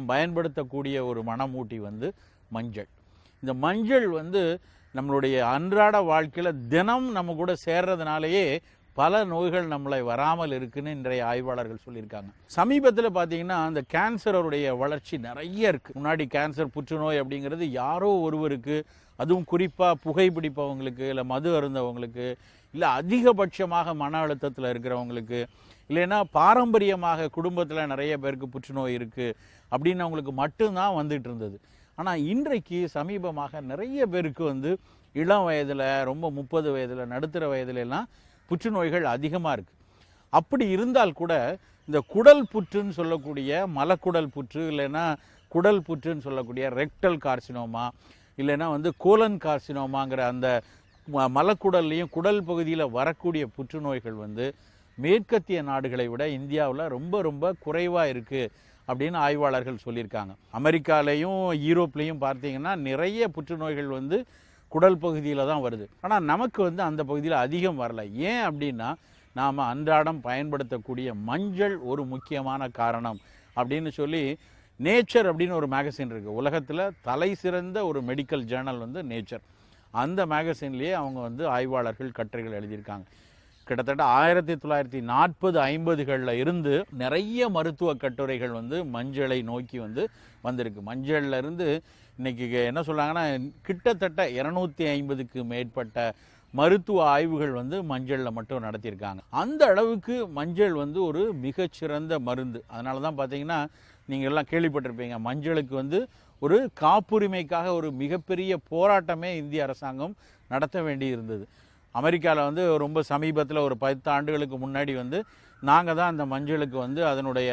நாம் பயன்படுத்தக்கூடிய ஒரு மணமூட்டி வந்து மஞ்சள். இந்த மஞ்சள் வந்து நம்மளுடைய அன்றாட வாழ்க்கையில் தினம் நம்ம கூட சேர்றதுனாலேயே பல நோய்கள் நம்மளை வராமல் இருக்குன்னு இன்றைய ஆய்வாளர்கள் சொல்லியிருக்காங்க. சமீபத்தில் பார்த்தீங்கன்னா அந்த கேன்சருடைய வளர்ச்சி நிறைய இருக்குது. முன்னாடி கேன்சர் புற்றுநோய் அப்படிங்கிறது யாரோ ஒருவருக்கு, அதுவும் குறிப்பாக புகைப்பிடிப்பவங்களுக்கு, இல்லை மது அருந்தவங்களுக்கு, இல்லை அதிகபட்சமாக மன அழுத்தத்தில் இருக்கிறவங்களுக்கு, இல்லைன்னா பாரம்பரியமாக குடும்பத்தில் நிறைய பேருக்கு புற்றுநோய் இருக்குது அப்படின்னு அவங்களுக்கு மட்டும்தான் வந்துட்டு இருந்தது. ஆனால் இன்றைக்கு சமீபமாக நிறைய பேருக்கு வந்து இளம் வயதில், ரொம்ப 30 வயதில், நடுத்தர வயதுலலாம் புற்றுநோய்கள் அதிகமாக இருக்குது. அப்படி இருந்தால் கூட இந்த குடல் புற்றுன்னு சொல்லக்கூடிய மலக்குடல் புற்று, இல்லைன்னா குடல் புற்றுன்னு சொல்லக்கூடிய ரெக்டல் கார்சினோமா, இல்லைன்னா வந்து கோலன் கார்சினோமாங்கிற அந்த மலக்குடல்லையும் குடல் பகுதியில் வரக்கூடிய புற்றுநோய்கள் வந்து மேற்கத்திய நாடுகளை விட இந்தியாவில் ரொம்ப ரொம்ப குறைவாக இருக்குது அப்படின்னு ஆய்வாளர்கள் சொல்லியிருக்காங்க. அமெரிக்காலையும் யூரோப்லேயும் பார்த்தீங்கன்னா நிறைய புற்றுநோய்கள் வந்து குடல் பகுதியில் தான் வருது. ஆனால் நமக்கு வந்து அந்த பகுதியில் அதிகம் வரல. ஏன் அப்படின்னா நாம் அன்றாடம் பயன்படுத்தக்கூடிய மஞ்சள் ஒரு முக்கியமான காரணம் அப்படின்னு சொல்லி நேச்சர் அப்படின்னு ஒரு மேகசின் இருக்குது. உலகத்தில் தலை சிறந்த ஒரு மெடிக்கல் ஜேர்னல் வந்து நேச்சர். அந்த மேகசின்லேயே அவங்க வந்து ஆய்வாளர்கள் கட்டுரைகள் எழுதியிருக்காங்க. கிட்டத்தட்ட 1940-50களில் இருந்து நிறைய மருத்துவ கட்டுரைகள் வந்து மஞ்சளை நோக்கி வந்து வந்திருக்கு. மஞ்சள்ல இருந்து இன்னைக்கு என்ன சொல்றாங்கன்னா கிட்டத்தட்ட 250க்கு மேற்பட்ட மருத்துவ ஆய்வுகள் வந்து மஞ்சளில் மட்டும் நடத்தியிருக்காங்க. அந்த அளவுக்கு மஞ்சள் வந்து ஒரு மிகச்சிறந்த மருந்து. அதனால தான் பார்த்தீங்கன்னா நீங்கள் எல்லாம் கேள்விப்பட்டிருப்பீங்க, மஞ்சளுக்கு வந்து ஒரு காப்புரிமைக்காக ஒரு மிகப்பெரிய போராட்டமே இந்திய அரசாங்கம் நடத்த வேண்டி இருந்தது. அமெரிக்காவில் வந்து ரொம்ப சமீபத்தில் ஒரு 10 ஆண்டுகளுக்கு முன்னாடி வந்து நாங்கள் தான் அந்த மஞ்சளுக்கு வந்து அதனுடைய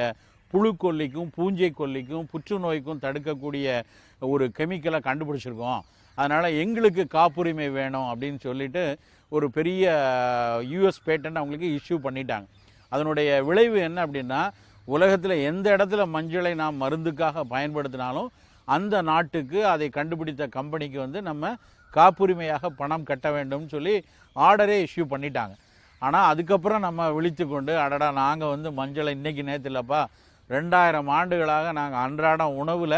புழுக்கொல்லிக்கும் பூஞ்சை கொல்லிக்கும் புற்றுநோய்க்கும் தடுக்கக்கூடிய ஒரு கெமிக்கலை கண்டுபிடிச்சிருக்கோம், அதனால் எங்களுக்கு காப்புரிமை வேணும் அப்படின்னு சொல்லிட்டு ஒரு பெரிய யூஎஸ் பேட்டன்ட் அவங்களுக்கு இஷ்யூ பண்ணிட்டாங்க. அதனுடைய விளைவு என்ன அப்படின்னா, உலகத்தில் எந்த இடத்துல மஞ்சளை நாம் மருந்துக்காக பயன்படுத்தினாலும் அந்த நாட்டுக்கு அதை கண்டுபிடித்த கம்பெனிக்கு வந்து நம்ம காப்புரிமையாக பணம் கட்ட வேண்டும் சொல்லி ஆர்டரே இஷ்யூ பண்ணிட்டாங்க. ஆனால் அதுக்கப்புறம் நம்ம விழித்து கொண்டு அடடா நாங்கள் வந்து மஞ்சளை இன்றைக்கி நேற்று இல்லைப்பா, 2000 ஆண்டுகளாக நாங்கள் அன்றாடம் உணவில்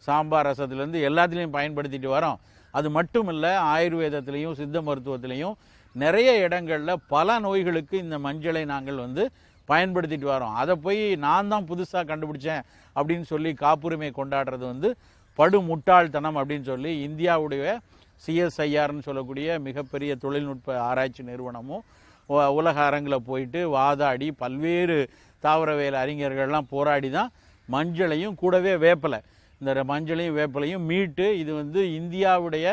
சாம்பார் ரசத்துலேருந்து எல்லாத்துலேயும் பயன்படுத்திட்டு வரோம். அது மட்டும் இல்லை, ஆயுர்வேதத்திலையும் சித்த மருத்துவத்திலையும் நிறைய இடங்களில் பல நோய்களுக்கு இந்த மஞ்சளை நாங்கள் வந்து பயன்படுத்திட்டு வரோம். அதை போய் நான் தான் புதுசாக கண்டுபிடிச்சேன் அப்படின்னு சொல்லி காப்புரிமை கொண்டாடுறது வந்து படு முட்டாள்தனம் அப்படின்னு சொல்லி இந்தியாவுடைய சிஎஸ்ஐஆர்னு சொல்லக்கூடிய மிகப்பெரிய தொழில்நுட்ப ஆராய்ச்சி நிறுவனமும் உலக அரங்கில் போயிட்டு வாதாடி பல்வேறு தாவரவியல் அறிஞர்கள்லாம் போராடி தான் மஞ்சளையும் கூடவே வேப்பலை, இந்த மஞ்சளையும் வேப்பலையும் மீட்டு இது வந்து இந்தியாவுடைய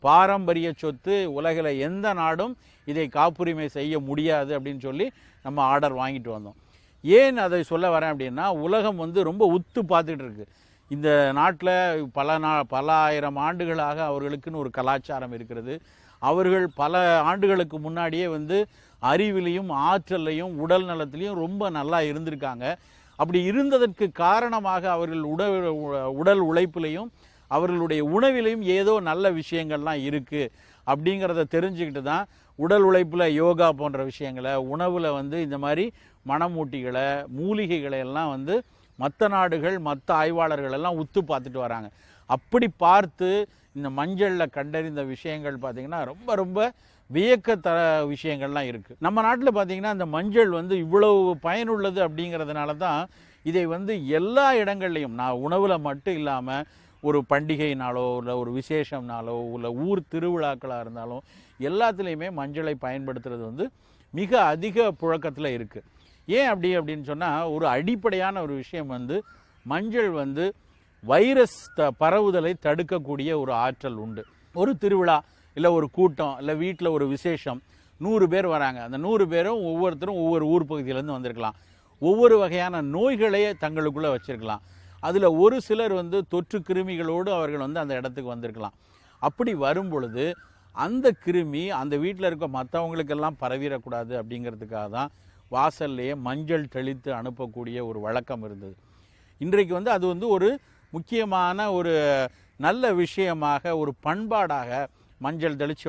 பாரம்பரிய சொத்து, உலகில் எந்த நாடும் இதை காப்புரிமை செய்ய முடியாது அப்படின்னு சொல்லி நம்ம ஆர்டர் வாங்கிட்டு வந்தோம். ஏன் அதை சொல்ல வரேன் அப்படின்னா, உலகம் வந்து ரொம்ப உத்து பார்த்துட்டு இருக்கு. இந்த நாட்டில் பல ஆயிரம் ஆண்டுகளாக அவர்களுக்குன்னு ஒரு கலாச்சாரம் இருக்கிறது. அவர்கள் பல ஆண்டுகளுக்கு முன்னாடியே வந்து அறிவிலையும் ஆற்றலையும் உடல் நலத்திலையும் ரொம்ப நல்லா இருந்திருக்காங்க. அப்படி இருந்ததற்கு காரணமாக அவர்கள் உடல் உழைப்பிலையும் அவர்களுடைய உணவிலையும் ஏதோ நல்ல விஷயங்கள்லாம் இருக்குது அப்படிங்கிறத தெரிஞ்சுக்கிட்டு தான் உடல் உழைப்பில் யோகா போன்ற விஷயங்களை, உணவில் வந்து இந்த மாதிரி மணமூட்டிகளை மூலிகைகளை எல்லாம் வந்து மற்ற நாடுகள் மற்ற ஆய்வாளர்கள் எல்லாம் உத்து பார்த்துட்டு வராங்க. அப்படி பார்த்து இந்த மஞ்சளில் கண்டறிந்த விஷயங்கள் பார்த்திங்கன்னா ரொம்ப ரொம்ப வியக்கத்தர விஷயங்கள்லாம் இருக்குது. நம்ம நாட்டில் பார்த்திங்கன்னா இந்த மஞ்சள் வந்து இவ்வளவு பயனுள்ளது அப்படிங்கிறதுனால தான் இதை வந்து எல்லா இடங்கள்லையும், நான் உணவில் மட்டும் இல்லாமல் ஒரு பண்டிகைனாலோ இல்லை ஒரு விசேஷம்னாலோ இல்லை ஊர் திருவிழாக்களாக இருந்தாலும் எல்லாத்துலேயுமே மஞ்சளை பயன்படுத்துறது வந்து மிக அதிக புழக்கத்தில் இருக்குது. ஏன் அப்படின்னு சொன்னால், ஒரு அடிப்படையான ஒரு விஷயம் வந்து மஞ்சள் வந்து வைரஸ் பரவுதலை தடுக்கக்கூடிய ஒரு ஆற்றல் உண்டு. ஒரு திருவிழா இல்லை ஒரு கூட்டம் இல்லை வீட்டில் ஒரு விசேஷம், 100 பேர் வராங்க. அந்த 100 பேரும் ஒவ்வொருத்தரும் ஒவ்வொரு ஊர் பகுதியிலேருந்து வந்திருக்கலாம். ஒவ்வொரு வகையான நோய்களையே தங்களுக்குள்ளே வச்சுருக்கலாம். அதில் ஒரு சிலர் வந்து தொற்று கிருமிகளோடு அவர்கள் வந்து அந்த இடத்துக்கு வந்திருக்கலாம். அப்படி வரும் பொழுது அந்த கிருமி அந்த வீட்டில் இருக்க மற்றவங்களுக்கெல்லாம் பரவிடக்கூடாது அப்படிங்கிறதுக்காக தான் வாசல்லையே மஞ்சள் தெளித்து அனுப்பக்கூடிய ஒரு வழக்கம் இருந்தது. இன்றைக்கு வந்து அது வந்து ஒரு முக்கியமான ஒரு நல்ல விஷயமாக, ஒரு பண்பாடாக மஞ்சள் தெளித்து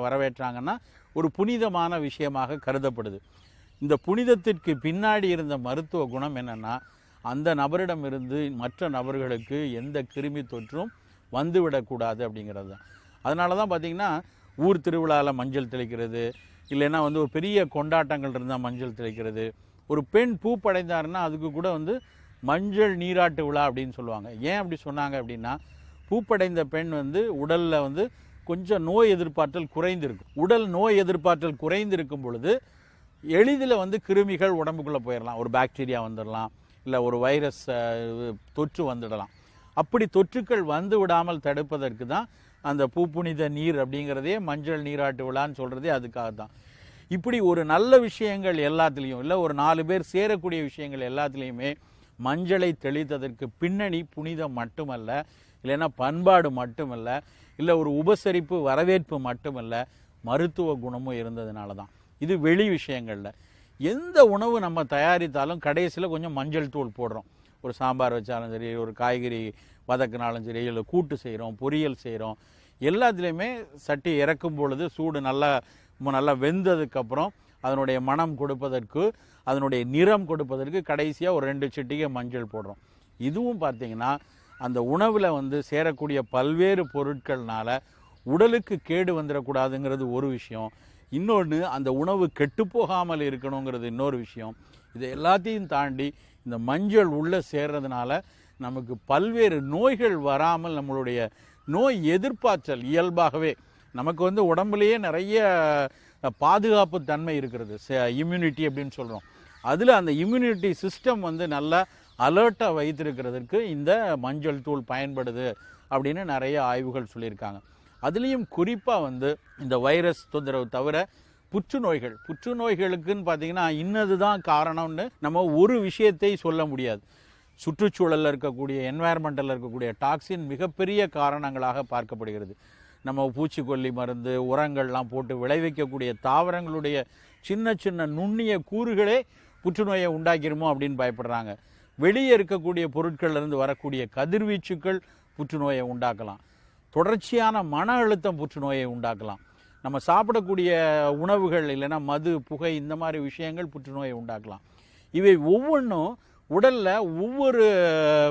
வரவேற்றாங்கன்னா ஒரு புனிதமான விஷயமாக கருதப்படுது. இந்த புனிதத்திற்கு பின்னாடி இருந்த மருத்துவ குணம் என்னென்னா, அந்த நபரிடமிருந்து மற்ற நபர்களுக்கு எந்த கிருமி தொற்றும் வந்துவிடக்கூடாது அப்படிங்கிறது தான். அதனால தான் பார்த்திங்கன்னா ஊர் திருவிழாவில் மஞ்சள் தெளிக்கிறது, இல்லைன்னா வந்து ஒரு பெரிய கொண்டாட்டங்கள் இருந்தால் மஞ்சள் தெளிக்கிறது. ஒரு பெண் பூ படைந்தாருன்னா அதுக்கு கூட வந்து மஞ்சள் நீராட்டு விழா அப்படின்னு சொல்லுவாங்க. ஏன் அப்படி சொன்னாங்க அப்படின்னா, பூப்படைந்த பெண் வந்து உடலில் வந்து கொஞ்சம் நோய் எதிர்ப்பாற்றல் குறைந்திருக்கும். உடல் நோய் எதிர்ப்பாற்றல் குறைந்திருக்கும் பொழுது எளிதில் வந்து கிருமிகள் உடம்புக்குள்ளே போயிடலாம். ஒரு பாக்டீரியா வந்துடலாம், இல்லை ஒரு வைரஸ் தொற்று வந்துடலாம். அப்படி தொற்றுக்கள் வந்து விடாமல் தடுப்பதற்கு தான் அந்த பூப்புனித நீர் அப்படிங்கிறதே மஞ்சள் நீராட்டு விழான்னு சொல்கிறதே அதுக்காக தான். இப்படி ஒரு நல்ல விஷயங்கள் எல்லாத்துலேயும், இல்லை ஒரு 4 பேர் சேரக்கூடிய விஷயங்கள் எல்லாத்துலேயுமே மஞ்சளை தெளித்ததற்கு பின்னணி புனிதம் மட்டுமல்ல, இல்லைன்னா பண்பாடு மட்டுமல்ல, இல்லை ஒரு உபசரிப்பு வரவேற்பு மட்டுமல்ல, மருத்துவ குணமும் இருந்ததுனால தான். இது வெளி விஷயங்களில் எந்த உணவு நம்ம தயாரித்தாலும் கடைசியில் கொஞ்சம் மஞ்சள் தூள் போடுறோம். ஒரு சாம்பார் வச்சாலும் சரி, ஒரு காய்கறி வதக்கினாலும் சரி, இல்லை கூட்டு செய்கிறோம், பொரியல் செய்கிறோம், எல்லாத்துலேயுமே சட்டி இறக்கும் பொழுது சூடு நல்லா வெந்ததுக்கப்புறம் அதனுடைய மனம் கொடுப்பதற்கு, அதனுடைய நிறம் கொடுப்பதற்கு கடைசியாக ஒரு 2 சிட்டிகை மஞ்சள் போடுறோம். இதுவும் பார்த்திங்கன்னா அந்த உணவில் வந்து சேரக்கூடிய பல்வேறு பொருட்கள்னால உடலுக்கு கேடு வந்துடக்கூடாதுங்கிறது ஒரு விஷயம். இன்னொன்று, அந்த உணவு கெட்டுப்போகாமல் இருக்கணுங்கிறது இன்னொரு விஷயம். இதை எல்லாத்தையும் தாண்டி இந்த மஞ்சள் உள்ளே சேர்றதுனால நமக்கு பல்வேறு நோய்கள் வராமல் நம்மளுடைய நோய் எதிர்ப்பாற்றல் இயல்பாகவே நமக்கு வந்து உடம்புலேயே நிறைய பாதுகாப்பு தன்மை இருக்கிறது, இம்யூனிட்டி அப்படின்னு சொல்கிறோம். அதில் அந்த இம்யூனிட்டி சிஸ்டம் வந்து நல்லா அலர்ட்டாக வைத்திருக்கிறதுக்கு இந்த மஞ்சள் தூள் பயன்படுது அப்படின்னு நிறைய ஆய்வுகள் சொல்லியிருக்காங்க. அதுலேயும் குறிப்பாக வந்து இந்த வைரஸ் தொந்தரவு தவிர புற்றுநோய்களுக்குன்னு பார்த்திங்கன்னா இன்னது தான் காரணம்னு நம்ம ஒரு விஷயத்தை சொல்ல முடியாது. சுற்றுச்சூழலில் இருக்கக்கூடிய என்வாயர்மெண்ட்டில் இருக்கக்கூடிய டாக்ஸின் மிகப்பெரிய காரணங்களாக பார்க்கப்படுகிறது. நம்ம பூச்சிக்கொல்லி மருந்து, உரங்கள்லாம் போட்டு விளைவிக்கக்கூடிய தாவரங்களுடைய சின்ன சின்ன நுண்ணிய கூறுகளே புற்றுநோயை உண்டாக்கிருமோ அப்படின்னு பயப்படுறாங்க. வெளியே இருக்கக்கூடிய பொருட்கள்லேருந்து வரக்கூடிய கதிர்வீச்சுக்கள் புற்றுநோயை உண்டாக்கலாம். தொடர்ச்சியான மன அழுத்தம் புற்றுநோயை உண்டாக்கலாம். நம்ம சாப்பிடக்கூடிய உணவுகள், இல்லைன்னா மது, புகை, இந்த மாதிரி விஷயங்கள் புற்றுநோயை உண்டாக்கலாம். இவை ஒவ்வொன்றும் உடலில் ஒவ்வொரு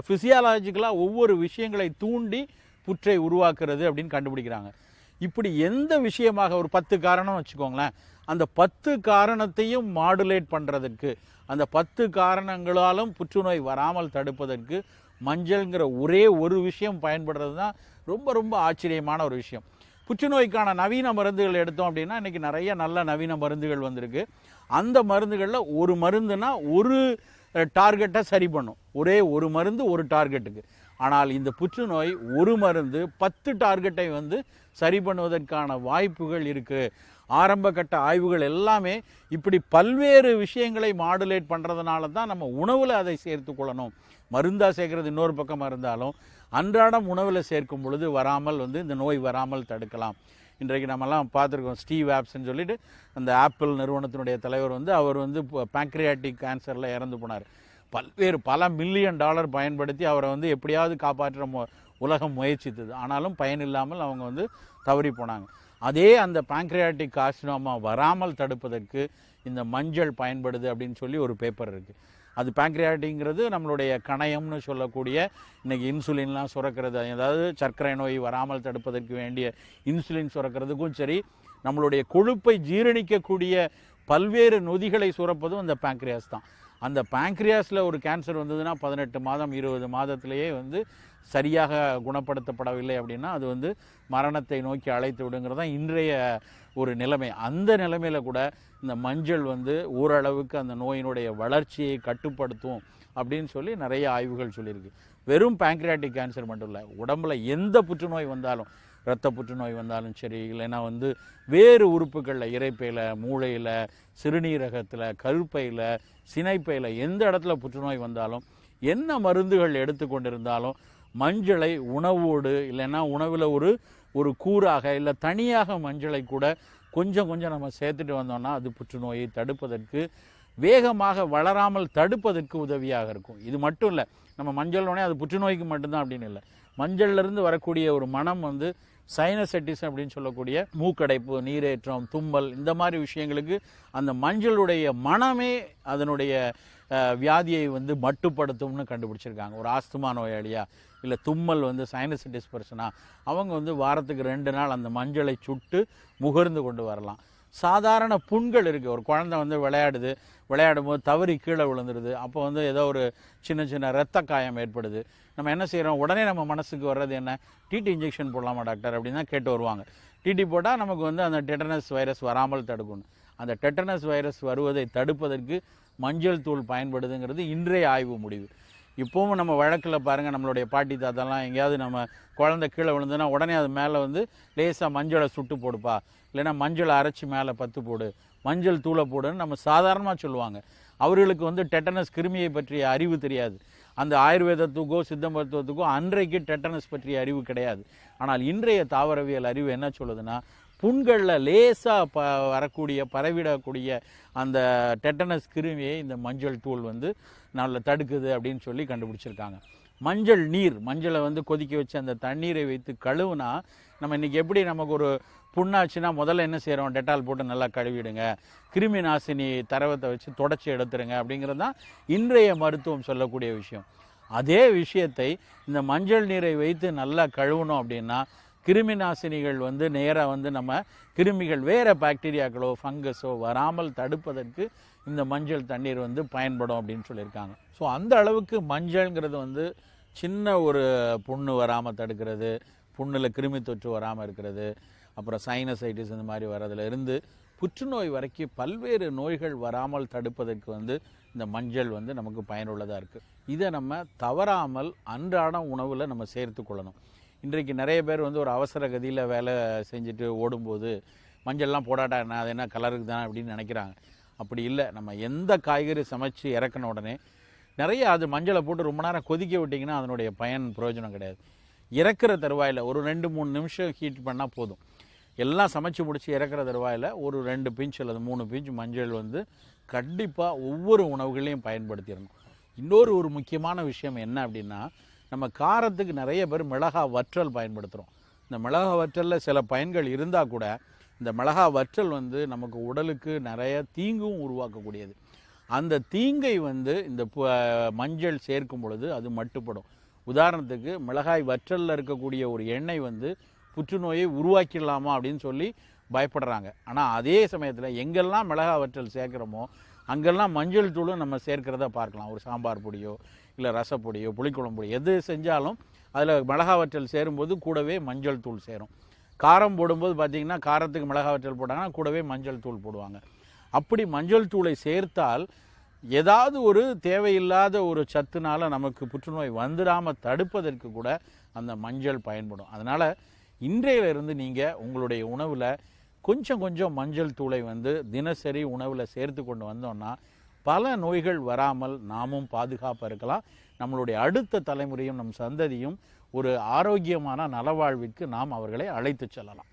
ஃபிசியாலஜிக்கலாக ஒவ்வொரு விஷயங்களை தூண்டி புற்றை உருவாக்குறது அப்படின்னு கண்டுபிடிக்கிறாங்க. இப்படி எந்த விஷயமாக ஒரு 10 காரணம் வச்சுக்கோங்களேன், அந்த 10 காரணத்தையும் மாடுலேட் பண்ணுறதுக்கு, அந்த 10 காரணங்களாலும் புற்றுநோய் வராமல் தடுப்பதற்கு மஞ்சள்ங்கிற ஒரே ஒரு விஷயம் பயன்படுறது தான் ரொம்ப ரொம்ப ஆச்சரியமான ஒரு விஷயம். புற்றுநோய்க்கான நவீன மருந்துகள் எடுத்தோம் அப்படின்னா இன்றைக்கி நிறைய நல்ல நவீன மருந்துகள் வந்திருக்கு. அந்த மருந்துகளில் ஒரு மருந்துனா ஒரு டார்கெட்டை சரி பண்ணும், ஒரே ஒரு மருந்து ஒரு டார்கெட்டுக்கு. ஆனால் இந்த புற்றுநோய் ஒரு மருந்து 10 டார்கெட்டை வந்து சரி பண்ணுவதற்கான வாய்ப்புகள் இருக்குது. ஆரம்ப கட்ட ஆய்வுகள் எல்லாமே இப்படி பல்வேறு விஷயங்களை மாடுலேட் பண்ணுறதுனால தான் நம்ம உணவில் அதை சேர்த்து கொள்ளணும். மருந்தாக சேர்க்கறது இன்னொரு பக்கமாக இருந்தாலும் அன்றாடம் உணவில் சேர்க்கும் பொழுது வராமல் வந்து இந்த நோய் வராமல் தடுக்கலாம். இன்றைக்கு நம்மலாம் பார்த்துருக்கோம், ஸ்டீவ் ஆப்ஸ்ன்னு சொல்லிட்டு அந்த ஆப்பிள் நிறுவனத்தினுடைய தலைவர் வந்து அவர் வந்து பேங்க்ரியாட்டிக் கேன்சரில் இறந்து போனார். பல மில்லியன் டாலர் பயன்படுத்தி அவரை வந்து எப்படியாவது காப்பாற்ற உலகம் முயற்சித்தது. ஆனாலும் பயனில்லாமல் அவங்க வந்து தவறி போனாங்க. அதே அந்த பேங்க்ரியாட்டிக் கார்சினோமா வராமல் தடுப்பதற்கு இந்த மஞ்சள் பயன்படுது அப்படின்னு சொல்லி ஒரு பேப்பர் இருக்குது. அது பேங்க்ரியாட்டிங்கிறது நம்மளுடைய கணையம்னு சொல்லக்கூடிய இன்றைக்கி இன்சுலின்லாம் சுரக்கிறது, அதாவது சர்க்கரை நோய் வராமல் தடுப்பதற்கு வேண்டிய இன்சுலின் சுரக்கிறதுக்கும் சரி, நம்மளுடைய கொழுப்பை ஜீரணிக்கக்கூடிய பல்வேறு நொதிகளை சுரப்பதும் அந்த பேங்க்ரியாஸ் தான். அந்த பேங்க்ரியாஸில் ஒரு கேன்சர் வந்ததுன்னா 18 மாதம் 20 மாதத்திலேயே வந்து சரியாக குணப்படுத்தப்படவில்லை அப்படின்னா அது வந்து மரணத்தை நோக்கி அழைத்து விடுங்கிறது தான் இன்றைய ஒரு நிலைமை. அந்த நிலைமையில் கூட இந்த மஞ்சள் வந்து ஓரளவுக்கு அந்த நோயினுடைய வளர்ச்சியை கட்டுப்படுத்தும் அப்படின்னு சொல்லி நிறைய ஆய்வுகள் சொல்லியிருக்கு. வெறும் பேங்க்ரியாட்டிக் கேன்சர் மட்டும் இல்லை, உடம்புல எந்த புற்றுநோய் வந்தாலும், இரத்த புற்றுநோய் வந்தாலும் சரி, இல்லைன்னா வந்து வேறு உறுப்புகளில், இரைப்பையில், மூளையில், சிறுநீரகத்தில், கருப்பையில், சினைப்பையில் எந்த இடத்துல புற்றுநோய் வந்தாலும், என்ன மருந்துகள் எடுத்துக்கொண்டிருந்தாலும் மஞ்சளை உணவோடு, இல்லைன்னா உணவில் ஒரு கூறாக, இல்லை தனியாக மஞ்சளை கூட கொஞ்சம் நம்ம சேர்த்துட்டு வந்தோம்னா அது புற்றுநோயை தடுப்பதற்கு, வேகமாக வளராமல் தடுப்பதற்கு உதவியாக இருக்கும். இது மட்டும் இல்லை, நம்ம மஞ்சள் உடனே அது புற்றுநோய்க்கு மட்டும்தான் அப்படின்னு இல்லை. மஞ்சள்லேருந்து வரக்கூடிய ஒரு மனம் வந்து சைனசைட்டிஸ் அப்படின்னு சொல்லக்கூடிய மூக்கடைப்பு, நீரேற்றம், தும்மல், இந்த மாதிரி விஷயங்களுக்கு அந்த மஞ்சளுடைய மனமே அதனுடைய வியாதியை வந்து மட்டுப்படுத்தும்னு கண்டுபிடிச்சிருக்காங்க. ஒரு ஆஸ்துமா நோயாளியா இல்லை தும்மல் வந்து சைனசைட்டிஸ் பர்சனா அவங்க வந்து வாரத்துக்கு 2 நாள் அந்த மஞ்சளை சுட்டு முகர்ந்து கொண்டு வரலாம். சாதாரண புண்கள் இருக்குது, ஒரு குழந்தை வந்து விளையாடும் போது தவறி கீழே விழுந்துருது, அப்போ வந்து ஏதோ ஒரு சின்ன சின்ன இரத்த காயம் ஏற்படுது. நம்ம என்ன செய்கிறோம், உடனே நம்ம மனசுக்கு வர்றது என்ன, டிடி இன்ஜெக்ஷன் போடலாமா டாக்டர் அப்படின்னு தான் கேட்டு வருவாங்க. டிடி போட்டால் நமக்கு வந்து அந்த டெட்டனஸ் வைரஸ் வராமல் தடுக்கணும். அந்த டெட்டனஸ் வைரஸ் வருவதை தடுப்பதற்கு மஞ்சள் தூள் பயன்படுதுங்கிறது இன்றைய ஆய்வு முடிவு. இப்போவும் நம்ம வழக்கில் பாருங்கள், நம்மளுடைய பாட்டி தாத்தாலாம் எங்கேயாவது நம்ம குழந்தை கீழே விழுந்துன்னா உடனே அது மேலே வந்து லேசாக மஞ்சளை சுட்டு போடுப்பா, இல்லைன்னா மஞ்சளை அரைச்சி மேலே பத்து போடு, மஞ்சள் தூளை போடுன்னு நம்ம சாதாரணமாக சொல்லுவாங்க. அவர்களுக்கு வந்து டெட்டனஸ் கிருமியை பற்றிய அறிவு தெரியாது. அந்த ஆயுர்வேதத்துக்கோ சித்த மருத்துவத்துக்கோ அன்றைக்கு டெட்டனஸ் பற்றிய அறிவு கிடையாது. ஆனால் இன்றைய தாவரவியல் அறிவு என்ன சொல்லுதுன்னா, புண்களில் லேசாக வரக்கூடிய பரவிடக்கூடிய அந்த டெட்டனஸ் கிருமியை இந்த மஞ்சள் தூள் வந்து நல்ல தடுக்குது அப்படின்னு சொல்லி கண்டுபிடிச்சிருக்காங்க. மஞ்சள் நீர், மஞ்சளை வந்து கொதிக்க வச்சு அந்த தண்ணீரை வைத்து கழுவுனா, நம்ம இன்றைக்கி எப்படி நமக்கு ஒரு புண்ணாச்சுன்னா முதல்ல என்ன செய்கிறோம், டெட்டால் போட்டு நல்லா கழுவிடுங்க, கிருமி நாசினி தரவத்தை வச்சு தொடச்சி எடுத்துருங்க அப்படிங்கிறது தான் இன்றைய மருத்துவம் சொல்லக்கூடிய விஷயம். அதே விஷயத்தை இந்த மஞ்சள் நீரை வைத்து நல்லா கழுவணும் அப்படின்னா கிருமி நாசினிகள் வந்து நேராக வந்து நம்ம கிருமிகள் வேறு பாக்டீரியாக்களோ ஃபங்கஸோ வராமல் தடுப்பதற்கு இந்த மஞ்சள் தண்ணீர் வந்து பயன்படும் அப்படின்னு சொல்லியிருக்காங்க. ஸோ அந்த அளவுக்கு மஞ்சள்ங்கிறது வந்து சின்ன ஒரு புண்ணு வராமல் தடுக்கிறது, புண்ணில் கிருமி தொற்று வராமல் இருக்கிறது, அப்புறம் சைனசைட்டிஸ் இந்த மாதிரி வர்றதுல இருந்து புற்றுநோய் வரைக்கும் பல்வேறு நோய்கள் வராமல் தடுப்பதற்கு வந்து இந்த மஞ்சள் வந்து நமக்கு பயனுள்ளதாக இருக்குது. இதை நம்ம தவறாமல் அன்றாட உணவில் நம்ம சேர்த்து கொள்ளணும். இன்றைக்கு நிறைய பேர் வந்து ஒரு அவசர கதியில் வேலை செஞ்சுட்டு ஓடும்போது மஞ்சள்லாம் போடாட்டா என்ன, அது என்ன கலருக்கு தானே அப்படின்னு நினைக்கிறாங்க. அப்படி இல்லை. நம்ம எந்த காய்கறி சமைச்சு இறக்கின உடனே நிறைய அது மஞ்சளை போட்டு ரொம்ப நேரம் கொதிக்க விட்டிங்கன்னா அதனுடைய பயன் பிரயோஜனம் கிடையாது. இறக்குற தருவாயில் ஒரு 2-3 நிமிஷம் ஹீட் பண்ணால் போதும். எல்லாம் சமைச்சு முடித்து இறக்குற தருவாயில் ஒரு 2 பிஞ்ச் அல்லது 3 பிஞ்ச் மஞ்சள் வந்து கண்டிப்பாக ஒவ்வொரு உணவுகளையும் பயன்படுத்திடணும். இன்னொரு ஒரு முக்கியமான விஷயம் என்ன அப்படின்னா, நம்ம காரத்துக்கு நிறைய பேர் மிளகா வற்றல் பயன்படுத்துகிறோம். இந்த மிளகா வற்றலில் சில பயன்கள் இருந்தால் கூட இந்த மிளகா வற்றல் வந்து நமக்கு உடலுக்கு நிறைய தீங்கும் உருவாக்கக்கூடியது. அந்த தீங்கை வந்து இந்த மஞ்சள் சேர்க்கும் பொழுது அது மட்டுப்படும். உதாரணத்துக்கு மிளகாய் வற்றலில் இருக்கக்கூடிய ஒரு எண்ணெய் வந்து புற்றுநோயை உருவாக்கிடலாமா அப்படின்னு சொல்லி பயப்படுறாங்க. ஆனால் அதே சமயத்தில் எங்கெல்லாம் மிளகா வற்றல் சேர்க்குறோமோ அங்கெல்லாம் மஞ்சள் தூளும் நம்ம சேர்க்கிறத பார்க்கலாம். ஒரு சாம்பார் பொடியோ இல்லை ரசப்பொடியோ புளிக்குழம்பு பொடியோ எது செஞ்சாலும் அதில் மிளகா வற்றல் சேரும்போது கூடவே மஞ்சள் தூள் சேரும். காரம் போடும்போது பார்த்திங்கன்னா காரத்துக்கு மிளகா வற்றல் போட்டாங்கன்னா கூடவே மஞ்சள் தூள் போடுவாங்க. அப்படி மஞ்சள் தூளை சேர்த்தால் ஏதாவது ஒரு தேவையில்லாத ஒரு சத்துனால நமக்கு புற்றுநோய் வந்துடாமல் தடுப்பதற்கு கூட அந்த மஞ்சள் பயன்படும். அதனால் இன்றையிலிருந்து நீங்கள் உங்களுடைய உணவில் கொஞ்சம் கொஞ்சம் மஞ்சள் தூளை வந்து தினசரி உணவில் சேர்த்து கொண்டு வந்தோம்னா பல நோய்கள் வராமல் நாமும் பாதுகாப்பாக இருக்கலாம். நம்மளுடைய அடுத்த தலைமுறையும் நம் சந்ததியும் ஒரு ஆரோக்கியமான நலவாழ்விற்கு நாம் அவர்களை அழைத்து செல்லலாம்.